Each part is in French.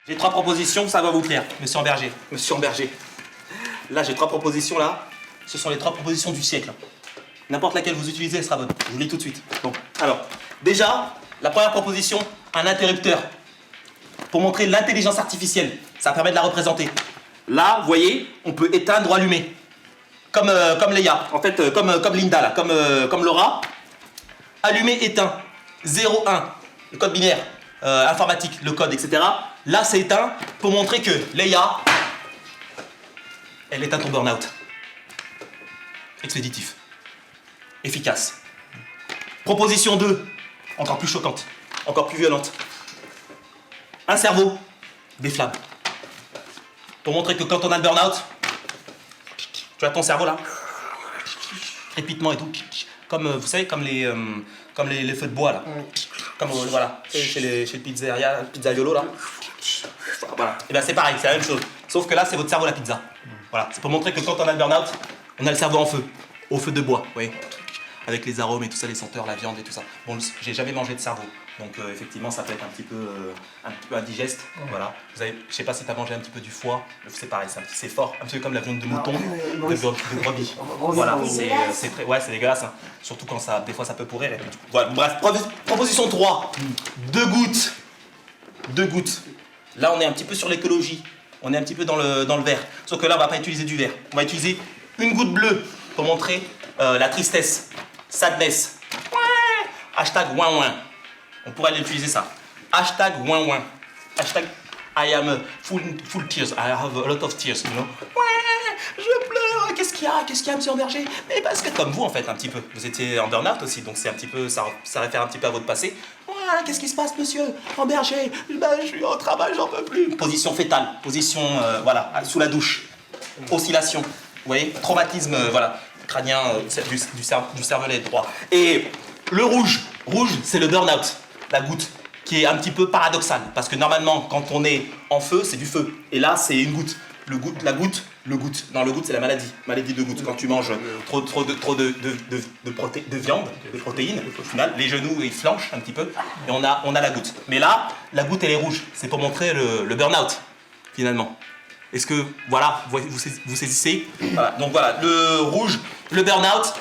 J'ai 3 propositions, ça va vous plaire, monsieur Amberger. Monsieur Amberger. Là, j'ai 3 propositions là. Ce sont les 3 propositions du siècle. N'importe laquelle vous utilisez, elle sera bonne. Je vous lis tout de suite. Bon, alors, déjà, la première proposition, un interrupteur. Pour montrer l'intelligence artificielle. Ça permet de la représenter. Là, vous voyez, on peut éteindre ou allumer. Comme Leia, en fait, comme Linda, là, comme Laura. Allumer, éteint. 0, 1. Le code binaire, informatique, le code, etc. Là, c'est éteint pour montrer que Leia, elle éteint ton burn-out. Expéditif. Efficace. Proposition 2, encore plus choquante, encore plus violente. Un cerveau, des flammes. Pour montrer que quand on a le burn-out, tu as ton cerveau là, crépitement et tout, comme vous savez, comme les feux de bois là, comme voilà, chez le pizzaiolo là. Voilà. Et bien c'est pareil, c'est la même chose. Sauf que là, c'est votre cerveau la pizza. Voilà, c'est pour montrer que quand on a le burn-out, on a le cerveau en feu, au feu de bois, vous voyez, avec les arômes et tout ça, les senteurs, la viande et tout ça. Bon, j'ai jamais mangé de cerveau, donc effectivement, ça peut être un petit peu indigeste. Voilà. Vous avez, je sais pas si tu as mangé un petit peu du foie, c'est pareil, c'est fort, un petit peu comme la viande de mouton, de brebis. Voilà, c'est très, ouais, c'est dégueulasse, hein. Surtout quand ça, des fois, ça peut pourrir. Et puis, voilà. Bref, proposition 3, 2 gouttes. 2 gouttes. Là, on est un petit peu sur l'écologie. On est un petit peu dans le vert. Sauf que là, on va pas utiliser du vert. On va utiliser une goutte bleue pour montrer la tristesse, sadness. Hashtag ouin ouin. On pourrait l'utiliser ça. Hashtag ouin ouin. Hashtag I am full tears. I have a lot of tears, you know. Je pleure. Qu'est-ce qu'il y a? Qu'est-ce qu'il y a, monsieur Amberger? Mais parce que comme vous, en fait, un petit peu. Vous étiez en burn-out aussi, donc c'est un petit peu, ça réfère un petit peu à votre passé. Qu'est-ce qui se passe, monsieur Amberger? Ben, je suis au travail, j'en peux plus. Position fétale, position, voilà, sous la douche. Oscillation, vous voyez, traumatisme, voilà, crânien du cervelet droit. Et le rouge, c'est le burn-out, la goutte, qui est un petit peu paradoxal, parce que normalement, quand on est en feu, c'est du feu. Et là, c'est une goutte. Le goutte. Non, le goutte, c'est la maladie de goutte. Quand tu manges trop de viande, de protéines, au final, les genoux, ils flanchent un petit peu, et on a la goutte. Mais là, la goutte, elle est rouge. C'est pour montrer le burn-out, finalement. Est-ce que, voilà, vous saisissez? Voilà. Donc voilà, le rouge, le burn-out,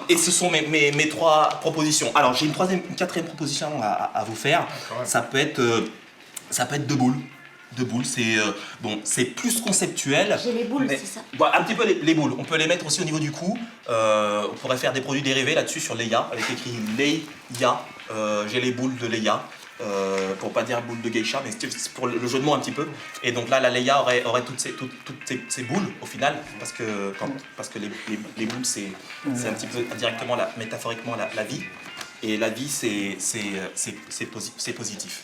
et ce sont mes 3 propositions. Alors, j'ai une 4e proposition à vous faire. Ça peut être 2 boules. 2 boules, c'est bon, c'est plus conceptuel. J'ai les boules, c'est ça. Voilà, un petit peu les boules. On peut les mettre aussi au niveau du cou. On pourrait faire des produits dérivés là-dessus sur Leia, avec écrit Leia. J'ai les boules de Leia. Pour pas dire boule de geisha, mais c'est pour le jeu de mots un petit peu. Et donc là, la Leia aurait toutes ces boules au final, parce que les boules, c'est un petit peu indirectement, métaphoriquement la vie. Et la vie, c'est positif.